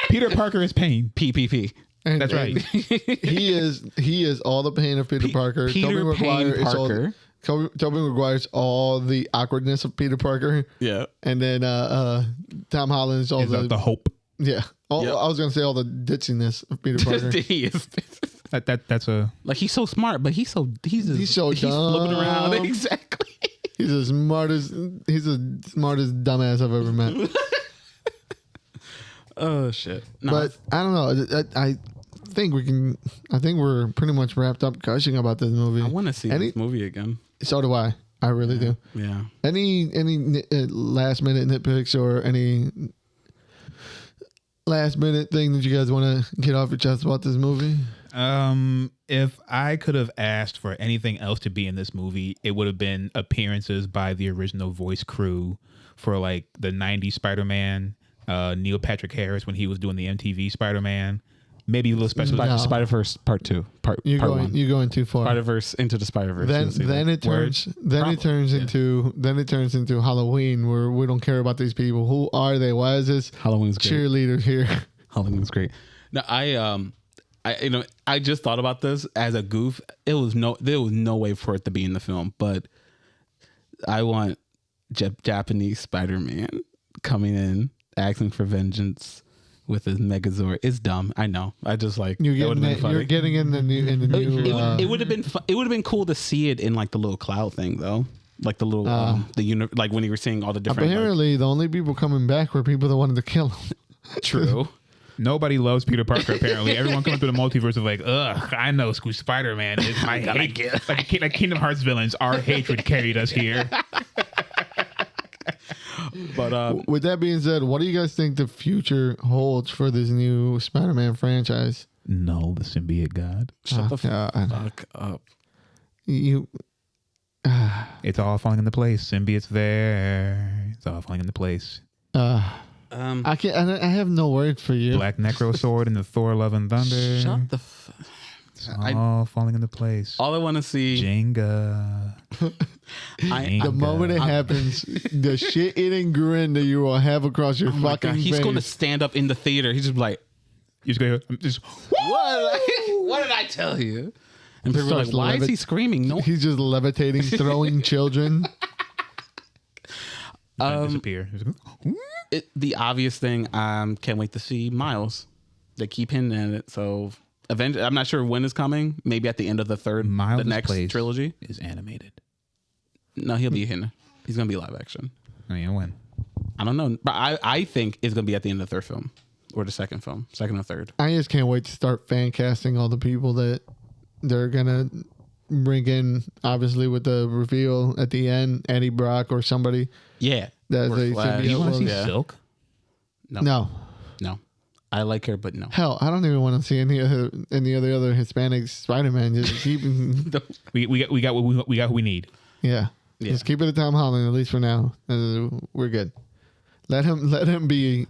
Speaker 2: Peter Parker is pain.
Speaker 3: PPP.
Speaker 1: And,
Speaker 2: that's right.
Speaker 1: He is all the pain of Peter Parker.
Speaker 3: Peter Parker.
Speaker 1: Tobey Maguire's all the awkwardness of Peter Parker.
Speaker 3: Yeah.
Speaker 1: And then Tom Holland's all
Speaker 2: the hope.
Speaker 1: Yeah. I was gonna say all the ditziness of Peter Parker.
Speaker 3: He is.
Speaker 2: That's a
Speaker 3: like he's so smart, but he's so dumb.
Speaker 1: He's
Speaker 3: flipping around. Exactly.
Speaker 1: He's the smartest dumbass I've ever met.
Speaker 3: Oh shit. No,
Speaker 1: but I don't know. I think we're pretty much wrapped up gushing about this movie.
Speaker 3: I want to see this movie again.
Speaker 1: So do I. I really do.
Speaker 3: Yeah.
Speaker 1: Any last minute nitpicks or any last minute thing that you guys want to get off your chest about this movie?
Speaker 2: If I could have asked for anything else to be in this movie, it would have been appearances by the original voice crew for like the 90s Spider-Man, Neil Patrick Harris when he was doing the MTV Spider-Man. Maybe a little special.
Speaker 3: Spider-Verse Part 2. Part 1.
Speaker 1: You're going too far.
Speaker 3: Spider-Verse Into the Spider-Verse.
Speaker 1: Then it turns into Halloween where we don't care about these people. Who are they? Why is this
Speaker 3: Halloween's great.
Speaker 1: cheerleader here?
Speaker 3: Halloween's great. Now I just thought about this as a goof. There was no way for it to be in the film, but I want Japanese Spider-Man coming in asking for vengeance with his Megazord. It's dumb. I know. I just like
Speaker 1: you're getting in the new.
Speaker 3: It would have been. It would have been cool to see it in like the little cloud thing though, like the little like when you were seeing all the different.
Speaker 1: Apparently, the only people coming back were people that wanted to kill him.
Speaker 3: True.
Speaker 2: Nobody loves Peter Parker. Apparently, everyone coming through the multiverse of like, ugh, I know Spider-Man is my hate. Like Kingdom Hearts villains, our hatred carried us here.
Speaker 3: But
Speaker 1: with that being said, what do you guys think the future holds for this new Spider-Man franchise?
Speaker 2: No, the symbiote god.
Speaker 3: Shut the fuck up.
Speaker 2: It's all falling into place. Symbiote's there. It's all falling into place.
Speaker 1: I can't. I have no words for you.
Speaker 2: Black Necro Sword and the Thor Love and Thunder.
Speaker 3: Shut the.
Speaker 2: It's all falling into place.
Speaker 3: All I want to see
Speaker 2: Jenga.
Speaker 1: The moment it happens, the shit-eating grin that you will have across your fucking face.
Speaker 3: He's going to stand up in the theater. He's just like,
Speaker 2: you're just
Speaker 3: what did I tell you? And people are like, why is he screaming? No,
Speaker 1: he's just levitating, throwing children.
Speaker 2: Disappear.
Speaker 3: The obvious thing, can't wait to see Miles. They keep hinting at it, so eventually, I'm not sure when it's coming. Maybe at the end of the next trilogy
Speaker 2: is animated.
Speaker 3: No, he'll be in. He's gonna be live action.
Speaker 2: I mean, when?
Speaker 3: I don't know, but I think it's gonna be at the end of the third film or the second or third.
Speaker 1: I just can't wait to start fan casting all the people that they're gonna bring in. Obviously, with the reveal at the end, Eddie Brock or somebody.
Speaker 3: Yeah,
Speaker 1: that's a symbiote.
Speaker 2: You want to see Silk?
Speaker 3: No. I like her, but no.
Speaker 1: Hell, I don't even want to see any of the other Hispanic Spider-Man. Just keep.
Speaker 2: We got who we need.
Speaker 1: Yeah.
Speaker 3: Yeah.
Speaker 1: Just keep it at Tom Holland, at least for now. We're good. Let him be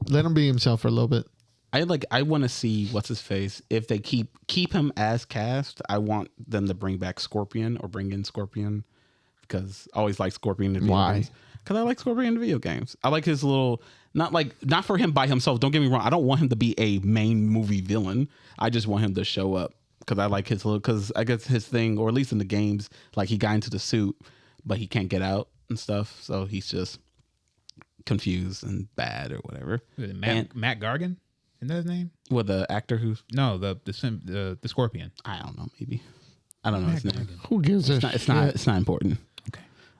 Speaker 1: himself for a little bit.
Speaker 3: I want to see what's his face. If they keep him as cast, I want them to bring back Scorpion or bring in Scorpion, because I always like Scorpion in video games. Because I like Scorpion in video games. I like his little not for him by himself. Don't get me wrong. I don't want him to be a main movie villain. I just want him to show up because I like his little. Because I guess his thing, or at least in the games, like he got into the suit, but he can't get out and stuff. So he's just confused and bad or whatever.
Speaker 2: Matt Gargan. Isn't that his name?
Speaker 3: Well, the actor who's
Speaker 2: the Scorpion.
Speaker 3: I don't know, maybe I don't know his name.
Speaker 1: Who gives a
Speaker 3: It's not important.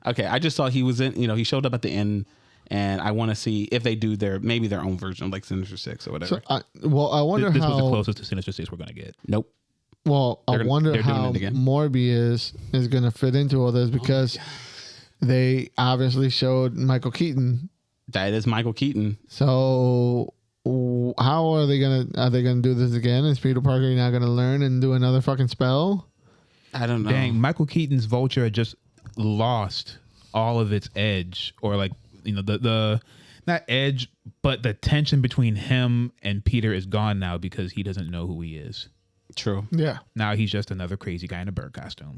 Speaker 3: Okay. I just saw he was in. He showed up at the end, and I want to see if they do their own version of like Sinister Six or whatever.
Speaker 1: So, I wonder
Speaker 2: this
Speaker 1: how.
Speaker 2: was the closest to Sinister Six we're gonna get.
Speaker 3: Nope.
Speaker 1: Well, I wonder how Morbius is going to fit into all this, because they obviously showed Michael Keaton.
Speaker 3: That is Michael Keaton.
Speaker 1: So how are they gonna do this again? Is Peter Parker now gonna learn and do another fucking spell?
Speaker 3: I don't know.
Speaker 2: Dang, Michael Keaton's Vulture just lost all of its edge, or like the not edge, but the tension between him and Peter is gone now because he doesn't know who he is.
Speaker 3: True.
Speaker 1: Yeah.
Speaker 2: Now he's just another crazy guy in a bird costume.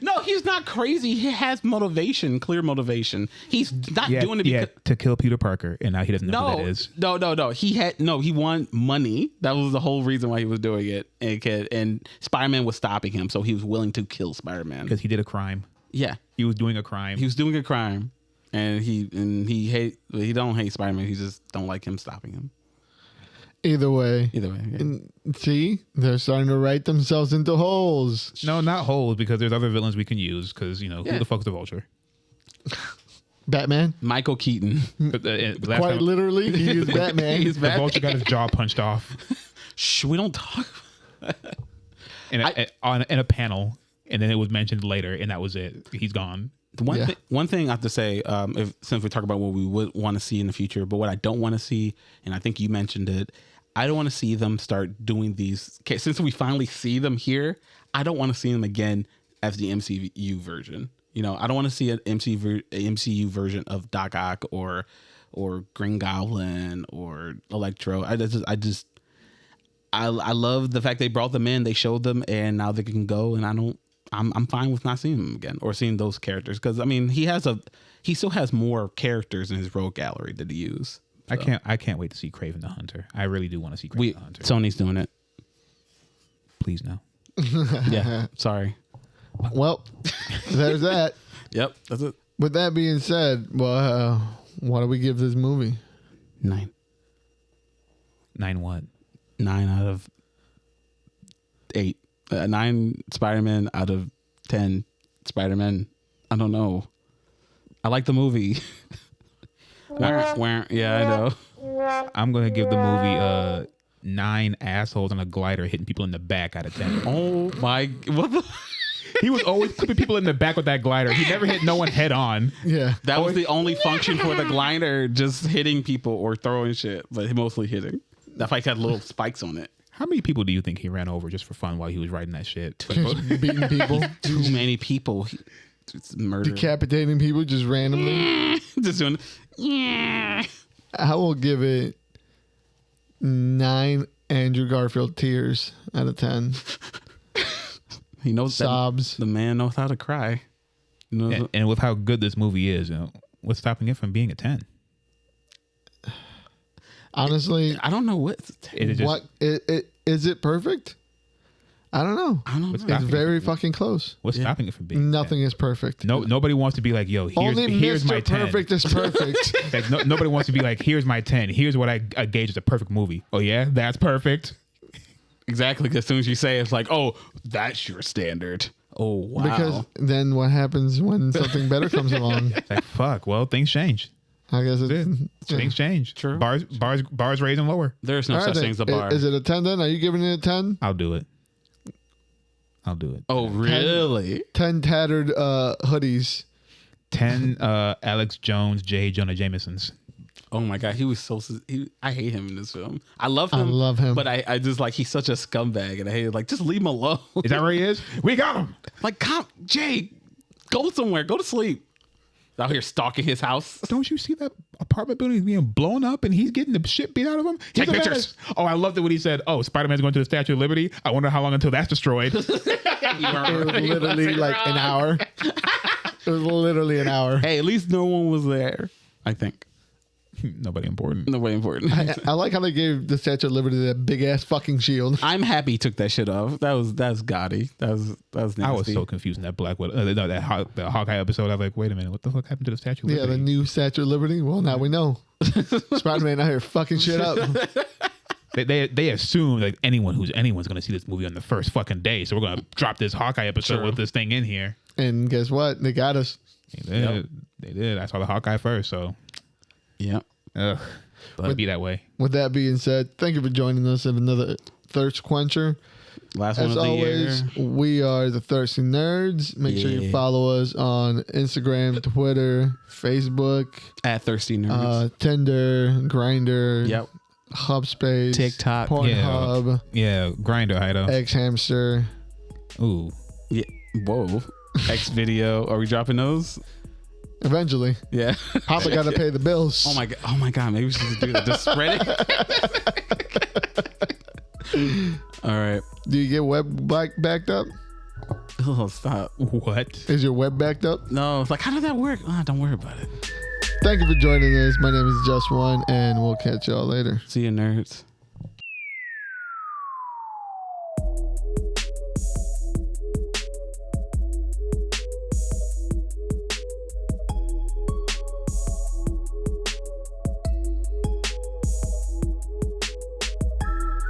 Speaker 3: No, he's not crazy. He has motivation, clear motivation. He's not doing it
Speaker 2: to kill Peter Parker, and now he doesn't know who that is.
Speaker 3: No. He wanted money. That was the whole reason why he was doing it. And Spider-Man was stopping him, so he was willing to kill Spider-Man
Speaker 2: because he did a crime.
Speaker 3: Yeah,
Speaker 2: he was doing a crime.
Speaker 3: And he don't hate Spider-Man. He just don't like him stopping him.
Speaker 1: Either way.
Speaker 3: Yeah.
Speaker 1: See, they're starting to write themselves into holes.
Speaker 2: No, not holes, because there's other villains we can use. Because who the fuck's the Vulture?
Speaker 1: Batman.
Speaker 3: Michael Keaton.
Speaker 1: Quite literally, he is Batman.
Speaker 2: The Vulture got his jaw punched off.
Speaker 3: Shh, we don't talk.
Speaker 2: in a panel, and then it was mentioned later, and that was it. He's gone.
Speaker 3: One thing I have to say, since we talk about what we would want to see in the future, but what I don't want to see, and I think you mentioned it, I don't want to see them start doing these. Since we finally see them here, I don't want to see them again as the MCU version. I don't want to see an MCU version of Doc Ock or Green Goblin or Electro. I love the fact they brought them in, they showed them, and now they can go. And I'm fine with not seeing them again or seeing those characters, because he still has more characters in his rogue gallery that he use. So.
Speaker 2: I can't wait to see Kraven the Hunter. I really do want to see Kraven the Hunter.
Speaker 3: Sony's doing it.
Speaker 2: Please no.
Speaker 3: Yeah, sorry.
Speaker 1: Well, there's that.
Speaker 3: Yep, that's it.
Speaker 1: With that being said, what do we give this movie?
Speaker 3: 9.
Speaker 2: 9 what?
Speaker 3: 9 out of 8. 9 Spider-Man out of 10 Spider-Man. I don't know. I like the movie. Yeah, I know.
Speaker 2: I'm gonna give the movie 9 assholes on a glider hitting people in the back out of 10.
Speaker 3: Oh my! What the?
Speaker 2: He was always putting people in the back with that glider. He never hit no one head on.
Speaker 1: Yeah,
Speaker 3: that was the only function for the glider, just hitting people or throwing shit, but mostly hitting. That bike had little spikes on it.
Speaker 2: How many people do you think he ran over just for fun while he was riding that shit?
Speaker 1: Beating people.
Speaker 3: Too many people. It's murder.
Speaker 1: Decapitating people just randomly.
Speaker 3: Just doing.
Speaker 1: I will give it 9 Andrew Garfield tears out of 10.
Speaker 3: He knows
Speaker 1: sobs.
Speaker 3: The man knows how to cry.
Speaker 2: And with how good this movie is, what's stopping it from being a 10?
Speaker 1: Honestly,
Speaker 3: I don't know what.
Speaker 1: Is it perfect? I don't know. It's very fucking close.
Speaker 2: What's stopping it from being?
Speaker 1: Nothing is perfect.
Speaker 2: Nobody wants to be like, yo, here's my 10.
Speaker 1: Perfect is perfect.
Speaker 2: Like, nobody wants to be like, here's my 10. Here's what I gauge as a perfect movie. Oh yeah, that's perfect.
Speaker 3: Exactly. As soon as you say it, it's like, oh, that's your standard. Oh wow.
Speaker 1: Because then what happens when something better comes along?
Speaker 2: It's like, fuck. Well, things change.
Speaker 1: I guess
Speaker 2: things change.
Speaker 3: True.
Speaker 2: Bars raising lower.
Speaker 3: There's no such thing as a bar.
Speaker 1: Is it a 10 then? Are you giving it a 10?
Speaker 2: I'll do it.
Speaker 3: Oh, really?
Speaker 1: 10 tattered hoodies.
Speaker 2: 10 Alex Jones, J. Jonah Jamesons.
Speaker 3: Oh my god, he was so. I hate him in this film. I love him.
Speaker 1: I love him.
Speaker 3: but I just like he's such a scumbag, and I hate it. Like just leave him alone.
Speaker 2: Is that where he is? We got him.
Speaker 3: Like, come, Jay, go somewhere. Go to sleep. Out here stalking his house.
Speaker 2: Don't you see that apartment building is being blown up and he's getting the shit beat out of him?
Speaker 3: Take
Speaker 2: He's a
Speaker 3: pictures.
Speaker 2: menace. Oh, I loved it when he said, "Oh, Spider-Man's going to the Statue of Liberty. I wonder how long until that's destroyed."
Speaker 1: It was literally like an hour. It was literally an hour.
Speaker 3: Hey, at least no one was there. I think
Speaker 2: Nobody important.
Speaker 3: nobody important.
Speaker 1: I like how they gave the Statue of Liberty that big ass fucking shield.
Speaker 3: I'm happy he took that shit off. That's gaudy. That was nasty.
Speaker 2: I was so confused in that Black Widow, the Hawkeye episode. I was like, wait a minute, what the fuck happened to the Statue of
Speaker 1: Yeah,
Speaker 2: Liberty?
Speaker 1: the new Statue of Liberty. Well, now we know. Spider-Man out here fucking shit up.
Speaker 2: They assume that anyone's going to see this movie on the first fucking day, so we're going to drop this Hawkeye episode with this thing in here.
Speaker 1: And guess what? They got us.
Speaker 2: They did. They did. I saw the Hawkeye first, so
Speaker 3: Yep.
Speaker 2: ugh, it'd be that way.
Speaker 1: With that being said, thank you for joining us in another Thirst Quencher.
Speaker 3: Last one
Speaker 1: As
Speaker 3: of the
Speaker 1: always,
Speaker 3: year.
Speaker 1: we are the Thirsty Nerds. Make sure you follow us on Instagram, Twitter, Facebook,
Speaker 3: At Thirsty Nerds.
Speaker 1: Tinder, Grindr,
Speaker 3: Yep.
Speaker 1: Hubspace,
Speaker 3: TikTok.
Speaker 1: Pornhub,
Speaker 2: Yeah, Grinder, Jairo.
Speaker 1: X Hamster.
Speaker 2: Ooh.
Speaker 3: Yeah. Whoa. X video. Are we dropping those?
Speaker 1: Eventually,
Speaker 3: Yeah.
Speaker 1: Papa got to pay the bills.
Speaker 3: Oh my god. Oh my god. Maybe we should just do that. Just spread it. All right.
Speaker 1: Do you get web backed up?
Speaker 3: Oh, stop.
Speaker 2: What?
Speaker 1: Is your web backed up?
Speaker 3: No. It's like, how did that work? Don't worry about it.
Speaker 1: Thank you for joining us. My name is Just One, and we'll catch y'all later.
Speaker 3: See you, nerds.